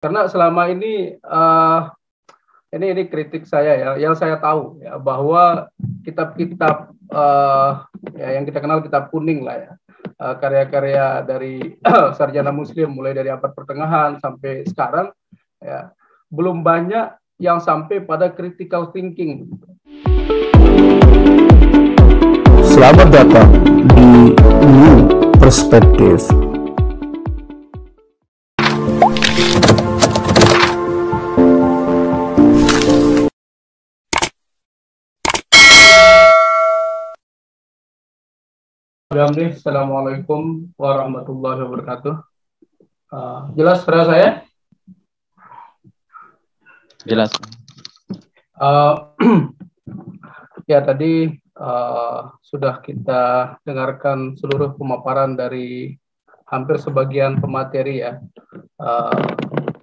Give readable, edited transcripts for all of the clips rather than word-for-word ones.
Karena selama ini kritik saya ya, yang saya tahu ya bahwa kitab-kitab ya, yang kita kenal kitab kuning lah ya, karya-karya dari sarjana Muslim mulai dari abad pertengahan sampai sekarang ya, belum banyak yang sampai pada critical thinking. Selamat datang di New Perspective. Assalamualaikum warahmatullahi wabarakatuh. Jelas suara saya? Jelas. Ya tadi sudah kita dengarkan seluruh pemaparan dari hampir sebagian pemateri ya.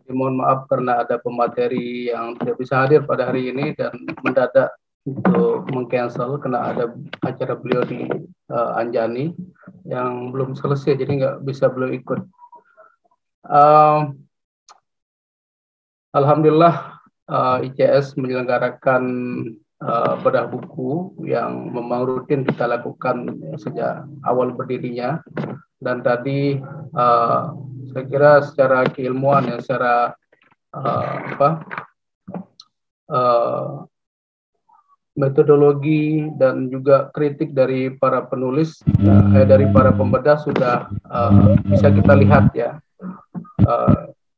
Mohon maaf karena ada pemateri yang tidak bisa hadir pada hari ini dan mendadak untuk meng-cancel karena ada acara beliau di Anjani yang belum selesai, jadi nggak bisa beliau ikut. Alhamdulillah ICS menyelenggarakan bedah buku yang memang rutin kita lakukan sejak awal berdirinya, dan tadi saya kira secara keilmuan ya, secara metodologi dan juga kritik dari para penulis, dari para pembedah sudah bisa kita lihat ya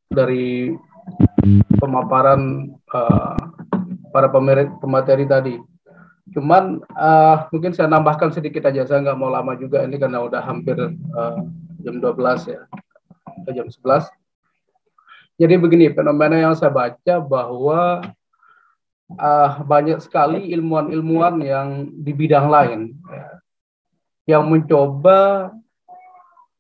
dari pemaparan para pemateri tadi. Cuman mungkin saya nambahkan sedikit aja, saya nggak mau lama juga ini karena udah hampir jam 12 ya, atau jam 11. Jadi begini, fenomena yang saya baca bahwa banyak sekali ilmuwan-ilmuwan yang di bidang lain ya, yang mencoba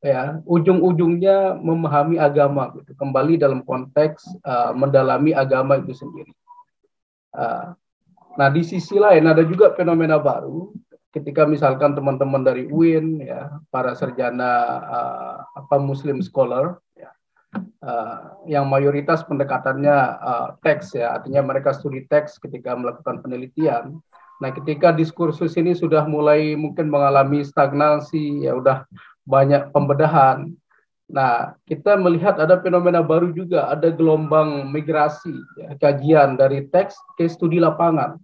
ya ujung-ujungnya memahami agama gitu, kembali dalam konteks mendalami agama itu sendiri. Nah di sisi lain ada juga fenomena baru ketika misalkan teman-teman dari UIN ya, para sarjana Muslim scholar ya, yang mayoritas pendekatannya teks ya, artinya mereka studi teks ketika melakukan penelitian. Nah ketika diskursus ini sudah mulai mungkin mengalami stagnasi ya, udah banyak pembedahan. Nah, kita melihat ada fenomena baru juga, ada gelombang migrasi ya, kajian dari teks ke studi lapangan.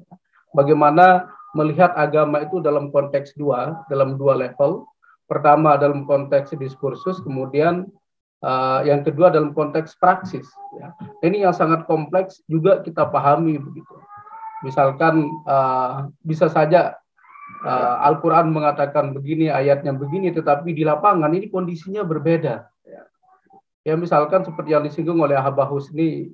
Bagaimana melihat agama itu dalam konteks dalam dua level. Pertama dalam konteks diskursus, kemudian yang kedua dalam konteks praksis. Ya. Ini yang sangat kompleks juga kita pahami begitu. Misalkan bisa saja Al-Quran mengatakan begini, ayatnya begini, tetapi di lapangan ini kondisinya berbeda. Ya misalkan seperti yang disinggung oleh Habah Husni,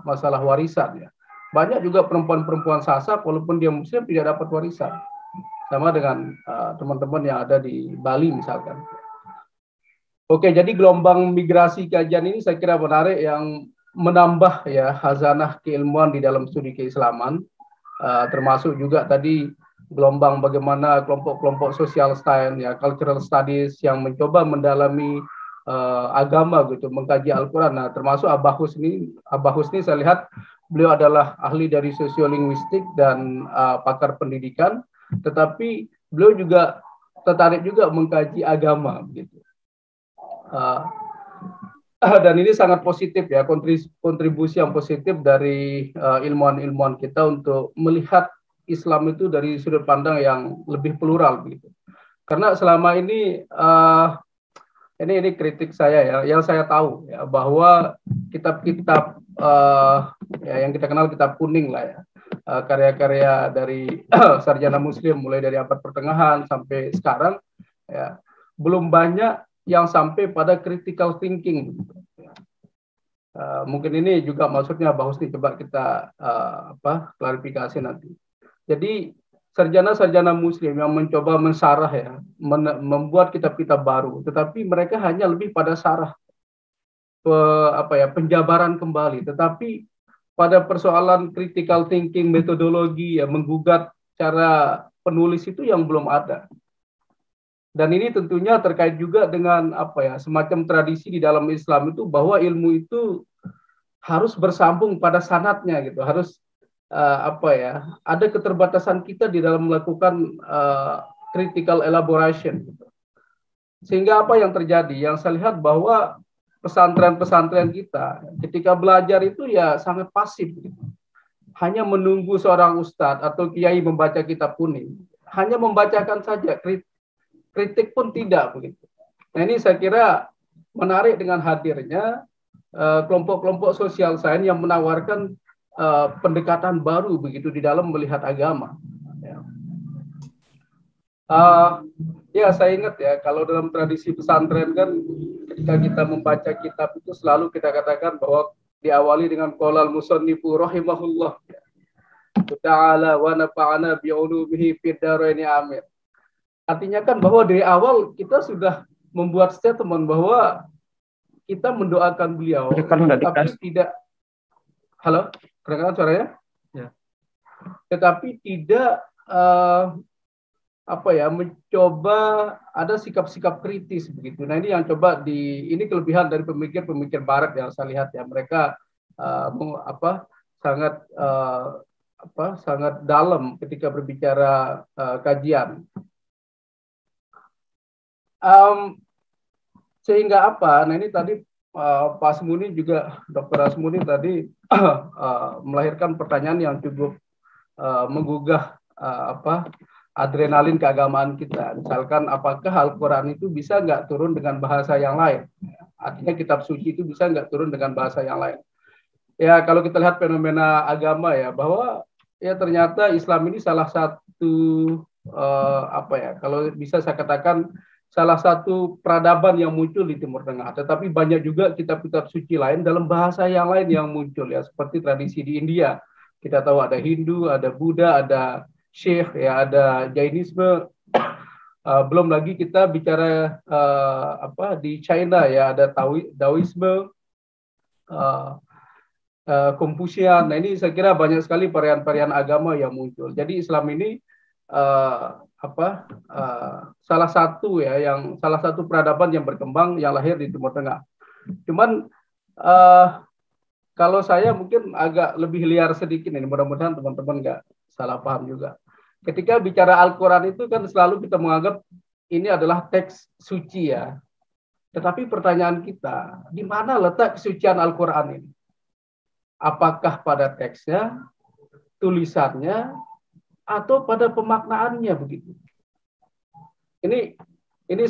masalah warisan ya. Banyak juga perempuan-perempuan sasak walaupun dia muslim tidak dapat warisan. Sama dengan teman-teman yang ada di Bali misalkan. Oke, jadi gelombang migrasi kajian ini saya kira menarik, yang menambah ya khazanah keilmuan di dalam studi keislaman, termasuk juga tadi gelombang bagaimana kelompok-kelompok social science ya, cultural studies yang mencoba mendalami agama gitu, mengkaji Al-Quran. Nah, termasuk Abah Husni saya lihat beliau adalah ahli dari sosiolinguistik dan pakar pendidikan, tetapi beliau juga tertarik juga mengkaji agama gitu. Dan ini sangat positif ya, kontribusi yang positif dari ilmuwan-ilmuwan kita untuk melihat Islam itu dari sudut pandang yang lebih plural gitu. Karena selama ini kritik saya ya, yang saya tahu ya bahwa kitab-kitab ya, yang kita kenal kitab kuning lah ya, karya-karya dari sarjana Muslim mulai dari abad pertengahan sampai sekarang ya, belum banyak yang sampai pada critical thinking. Mungkin ini juga maksudnya Mbak Husni, coba kita klarifikasi nanti. Jadi sarjana-sarjana Muslim yang mencoba mensarah ya, membuat kitab-kitab baru, tetapi mereka hanya lebih pada sarah, penjabaran kembali. Tetapi pada persoalan critical thinking, metodologi ya, menggugat cara penulis itu yang belum ada. Dan ini tentunya terkait juga dengan semacam tradisi di dalam Islam itu, bahwa ilmu itu harus bersambung pada sanadnya gitu, harus ada keterbatasan kita di dalam melakukan critical elaboration gitu. Sehingga apa yang terjadi? Yang saya lihat bahwa pesantren-pesantren kita ketika belajar itu ya sangat pasif gitu. Hanya menunggu seorang ustadz atau kiai membaca kitab kuning, hanya membacakan saja, kritik pun tidak begitu. Nah, ini saya kira menarik dengan hadirnya kelompok-kelompok sosial sains yang menawarkan pendekatan baru begitu di dalam melihat agama. Ya, saya ingat ya, kalau dalam tradisi pesantren kan ketika kita membaca kitab itu selalu kita katakan bahwa diawali dengan qaulal musannifu rahimahullah ta'ala wa nafa'ana bi'ulumihi fid dharaini amin. Artinya kan bahwa dari awal kita sudah membuat statement bahwa kita mendoakan beliau, tapi tidak, halo, kedengaran suaranya? Ya. Tetapi tidak mencoba ada sikap-sikap kritis begitu. Nah, ini yang coba ini kelebihan dari pemikir-pemikir Barat yang saya lihat ya, mereka sangat dalam ketika berbicara kajian. Sehingga apa? Nah, ini tadi Pak Asmuni juga, Dr. Asmuni tadi melahirkan pertanyaan yang cukup menggugah adrenalin keagamaan kita. Misalkan apakah Al-Quran itu bisa nggak turun dengan bahasa yang lain? Artinya kitab suci itu bisa nggak turun dengan bahasa yang lain? Ya, kalau kita lihat fenomena agama ya, bahwa ya ternyata Islam ini salah satu kalau bisa saya katakan salah satu peradaban yang muncul di Timur Tengah. Tetapi banyak juga kitab-kitab suci lain dalam bahasa yang lain yang muncul ya, seperti tradisi di India. Kita tahu ada Hindu, ada Buddha, ada Syekh, ya, ada Jainisme. Belum lagi kita bicara di China ya, ada Taoisme, Konfusian. Nah, ini saya kira banyak sekali varian-varian agama yang muncul. Jadi Islam ini salah satu peradaban yang berkembang yang lahir di Timur Tengah. Cuman kalau saya mungkin agak lebih liar sedikit ini, mudah-mudahan teman-teman nggak salah paham juga. Ketika bicara Al-Quran itu kan selalu kita menganggap ini adalah teks suci ya. Tetapi pertanyaan kita, di mana letak kesucian Al-Quran ini? Apakah pada teksnya, tulisannya, atau pada pemaknaannya begitu? Ini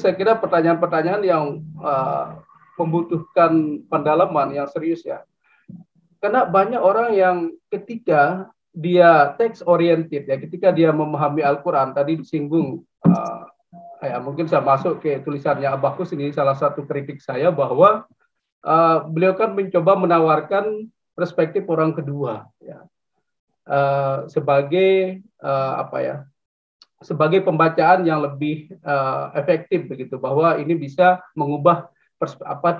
saya kira pertanyaan-pertanyaan yang membutuhkan pendalaman yang serius ya. Karena banyak orang yang ketika dia teks oriented ya, ketika dia memahami Al-Quran, tadi disinggung, mungkin saya masuk ke tulisannya Abaqus, ini salah satu kritik saya bahwa beliau kan mencoba menawarkan perspektif orang kedua ya, sebagai pembacaan yang lebih efektif begitu, bahwa ini bisa mengubah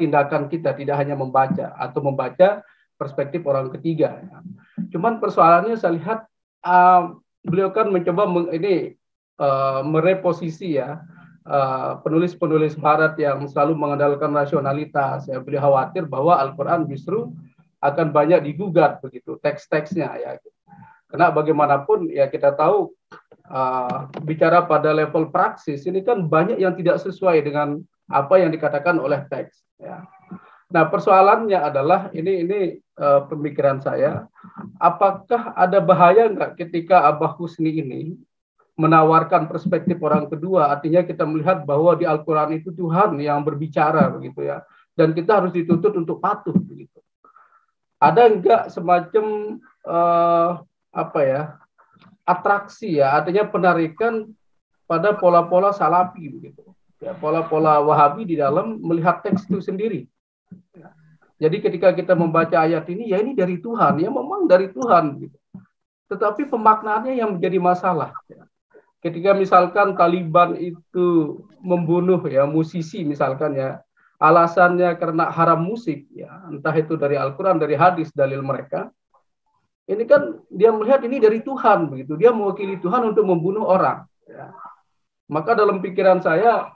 tindakan kita, tidak hanya membaca atau membaca perspektif orang ketiga ya. Cuman persoalannya saya lihat beliau kan mencoba mereposisi ya penulis-penulis Barat yang selalu mengandalkan rasionalitas ya. Beliau khawatir bahwa Al-Quran justru akan banyak digugat begitu teks-teksnya ya. Karena bagaimanapun ya kita tahu bicara pada level praksis ini kan banyak yang tidak sesuai dengan apa yang dikatakan oleh teks ya. Nah, persoalannya adalah ini pemikiran saya, apakah ada bahaya nggak ketika Abah Husni ini menawarkan perspektif orang kedua? Artinya kita melihat bahwa di Al-Quran itu Tuhan yang berbicara begitu ya, dan kita harus dituntut untuk patuh begitu. Ada nggak semacam atraksi ya, artinya penarikan pada pola-pola salafi begitu ya, pola-pola Wahabi di dalam melihat teks itu sendiri. Jadi ketika kita membaca ayat ini, ya ini dari Tuhan, ya memang dari Tuhan gitu. Tetapi pemaknaannya yang menjadi masalah ya. Ketika misalkan Taliban itu membunuh ya musisi misalkan ya, alasannya karena haram musik ya, entah itu dari Al-Quran, dari hadis, dalil mereka, ini kan dia melihat ini dari Tuhan begitu, dia mewakili Tuhan untuk membunuh orang ya. Maka dalam pikiran saya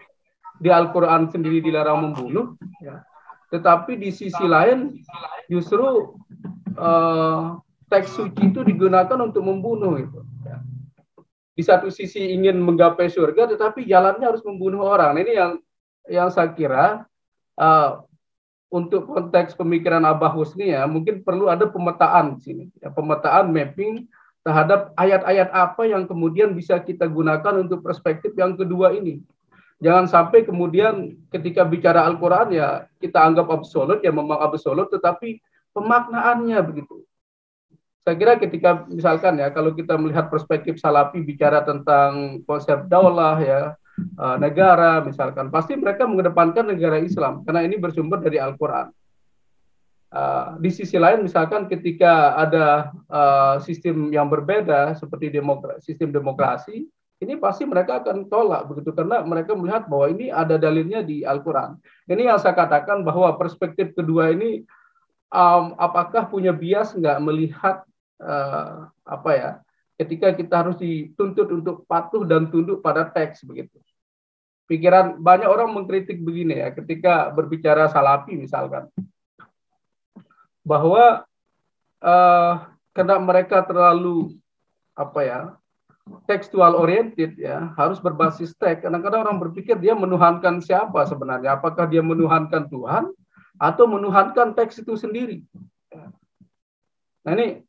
di Al-Quran sendiri dilarang membunuh ya. tetapi di sisi lain justru teks suci itu digunakan untuk membunuh gitu. Di satu sisi ingin menggapai surga, tetapi jalannya harus membunuh orang. Nah, ini yang saya kira untuk konteks pemikiran Abah Husni ya, mungkin perlu ada pemetaan di sini, ya, pemetaan mapping terhadap ayat-ayat apa yang kemudian bisa kita gunakan untuk perspektif yang kedua ini. Jangan sampai kemudian ketika bicara Al-Quran ya kita anggap absolut, ya memang absolut, tetapi pemaknaannya begitu. Saya kira ketika misalkan ya kalau kita melihat perspektif Salafi bicara tentang konsep daulah ya, negara misalkan, pasti mereka mengedepankan negara Islam karena ini bersumber dari Al-Quran. Di sisi lain misalkan ketika ada sistem yang berbeda seperti sistem demokrasi, ini pasti mereka akan tolak begitu karena mereka melihat bahwa ini ada dalilnya di Al-Quran. Ini yang saya katakan bahwa perspektif kedua ini apakah punya bias nggak melihat ketika kita harus dituntut untuk patuh dan tunduk pada teks begitu. Pikiran banyak orang mengkritik begini ya ketika berbicara Salafi misalkan, bahwa karena mereka terlalu tekstual oriented ya, harus berbasis teks. Kadang-kadang orang berpikir dia menuhankan siapa sebenarnya? Apakah dia menuhankan Tuhan atau menuhankan teks itu sendiri? Nah ini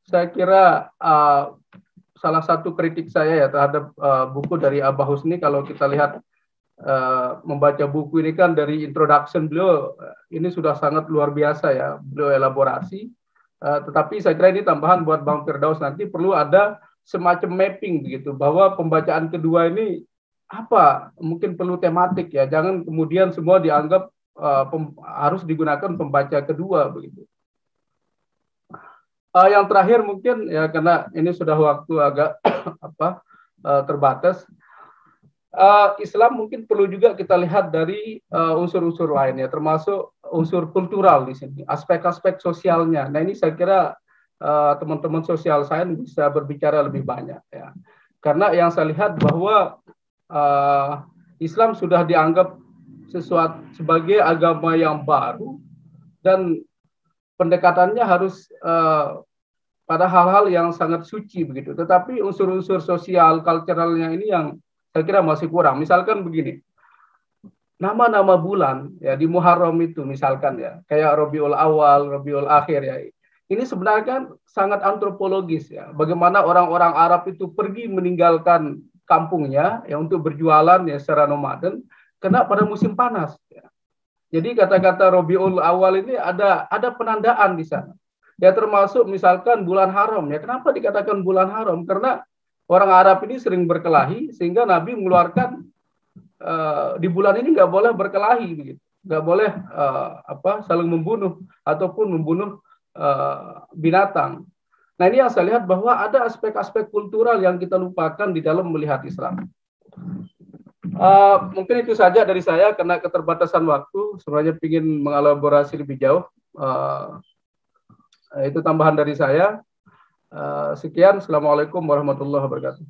saya kira salah satu kritik saya ya terhadap buku dari Abah Husni. Kalau kita lihat membaca buku ini kan dari introduction beliau, ini sudah sangat luar biasa ya, beliau elaborasi. Tetapi saya kira ini tambahan buat Bang Firdaus, nanti perlu ada semacam mapping begitu, bahwa pembacaan kedua ini mungkin perlu tematik ya, jangan kemudian semua dianggap harus digunakan pembaca kedua begitu. Yang terakhir mungkin ya karena ini sudah waktu agak terbatas, Islam mungkin perlu juga kita lihat dari unsur-unsur lain ya, termasuk unsur kultural di sini, aspek-aspek sosialnya. Nah ini saya kira teman-teman sosial sains bisa berbicara lebih banyak ya, karena yang saya lihat bahwa Islam sudah dianggap sebagai agama yang baru dan pendekatannya harus pada hal-hal yang sangat suci begitu. Tetapi unsur-unsur sosial, culturalnya ini yang saya kira masih kurang. Misalkan begini, nama-nama bulan ya di Muharram itu misalkan ya, kayak Rabiul Awal, Rabiul Akhir ya. Ini sebenarnya kan sangat antropologis ya. Bagaimana orang-orang Arab itu pergi meninggalkan kampungnya ya untuk berjualan ya secara nomaden karena pada musim panas ya. Jadi kata-kata Rabiul Awal ini ada penandaan di sana. Ya termasuk misalkan bulan haram ya. Kenapa dikatakan bulan haram? Karena orang Arab ini sering berkelahi sehingga Nabi mengeluarkan di bulan ini nggak boleh berkelahi begitu. Nggak boleh saling membunuh ataupun membunuh binatang. Nah ini yang saya lihat bahwa ada aspek-aspek kultural yang kita lupakan di dalam melihat Islam. Mungkin itu saja dari saya karena keterbatasan waktu. Sebenarnya ingin mengelaborasi lebih jauh. Itu tambahan dari saya. Sekian. Assalamualaikum warahmatullahi wabarakatuh.